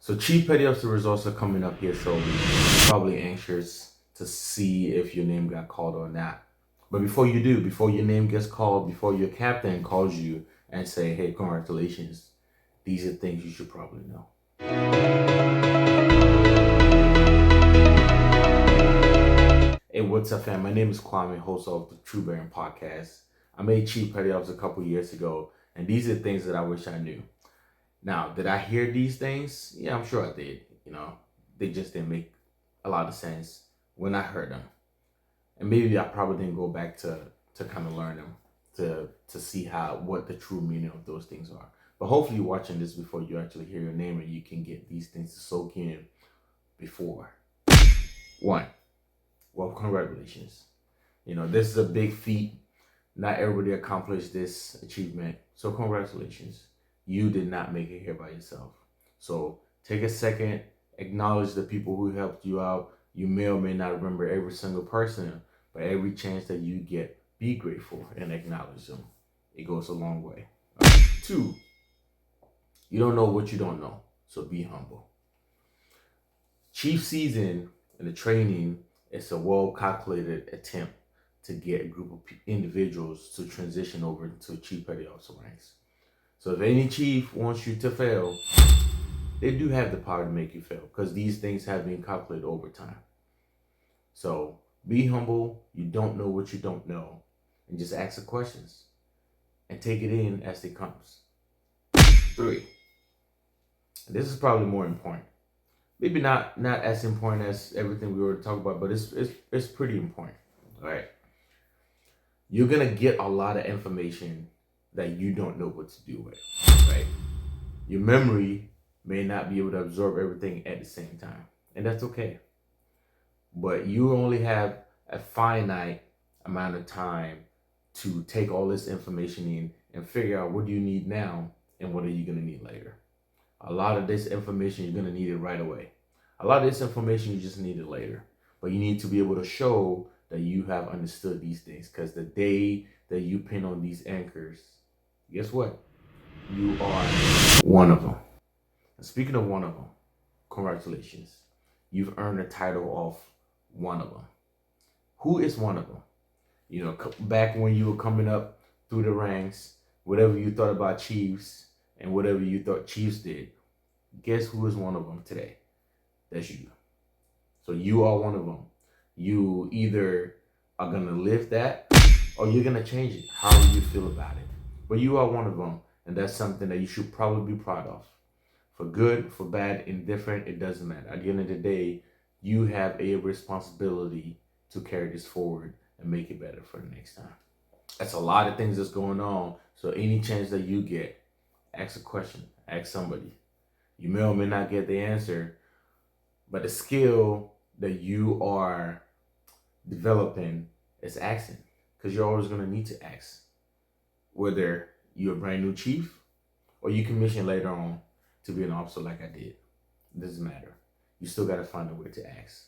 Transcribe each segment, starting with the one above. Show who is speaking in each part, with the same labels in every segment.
Speaker 1: So Chief Petty Officer results are coming up here shortly. You're probably anxious to see if your name got called or not. But before you do, before your name gets called, before your captain calls you and say, hey, congratulations, these are things you should probably know. Hey, what's up, fam? My name is Kwame, host of the True Baron podcast. I made Chief Petty Officer a couple years ago, and these are things that I wish I knew. Now, did I hear these things? Yeah, I'm sure I did. They just didn't make a lot of sense when I heard them. And maybe I probably didn't go back to kind of learn them, to see what the true meaning of those things are. But hopefully you're watching this before you actually hear your name and you can get these things to soak in before. 1. Well, congratulations. This is a big feat. Not everybody accomplished this achievement. So congratulations. You did not make it here by yourself. So take a second, acknowledge the people who helped you out. You may or may not remember every single person, but every chance that you get, be grateful and acknowledge them. It goes a long way. 2, you don't know what you don't know, so be humble. Chief season and the training is a well-calculated attempt to get a group of individuals to transition over to Chief Petty Officer ranks. So if any chief wants you to fail, they do have the power to make you fail because these things have been calculated over time. So be humble. You don't know what you don't know, and just ask the questions and take it in as it comes. 3, and this is probably more important. Maybe not as important as everything we were talking about, but it's pretty important. All right. You're gonna get a lot of information that you don't know what to do with, right? Your memory may not be able to absorb everything at the same time, and that's okay. But you only have a finite amount of time to take all this information in and figure out what do you need now and what are you gonna need later. A lot of this information, you're gonna need it right away. A lot of this information, you just need it later. But you need to be able to show that you have understood these things, because the day that you pin on these anchors, guess what? You are one of them. And speaking of one of them, congratulations. You've earned the title of one of them. Who is one of them? Back when you were coming up through the ranks, whatever you thought about chiefs and whatever you thought chiefs did, guess who is one of them today? That's you. So you are one of them. You either are going to live that or you're going to change it, however you feel about it. But you are one of them, and that's something that you should probably be proud of. For good, for bad, indifferent, it doesn't matter. At the end of the day, you have a responsibility to carry this forward and make it better for the next time. That's a lot of things that's going on. So any chance that you get, ask a question, ask somebody. You may or may not get the answer, but the skill that you are developing is asking, because you're always going to need to ask. Whether you're a brand new chief or you commission later on to be an officer like I did, it doesn't matter. You still got to find a way to ask.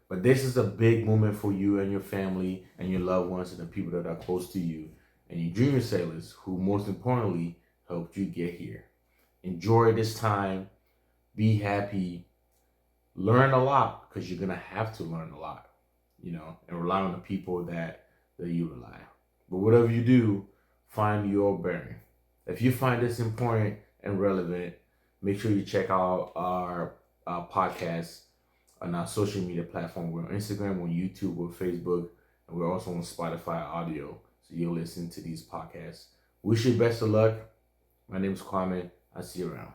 Speaker 1: But this is a big moment for you and your family and your loved ones and the people that are close to you and your junior sailors who most importantly helped you get here. Enjoy this time. Be happy. Learn a lot, because you're going to have to learn a lot, and rely on the people that you rely on. But whatever you do, find your bearing. If you find this important and relevant, make sure you check out our podcast on our social media platform. We're on Instagram, on YouTube, we're on Facebook, and we're also on Spotify audio. So you'll listen to these podcasts. Wish you best of luck. My name is Kwame. I'll see you around.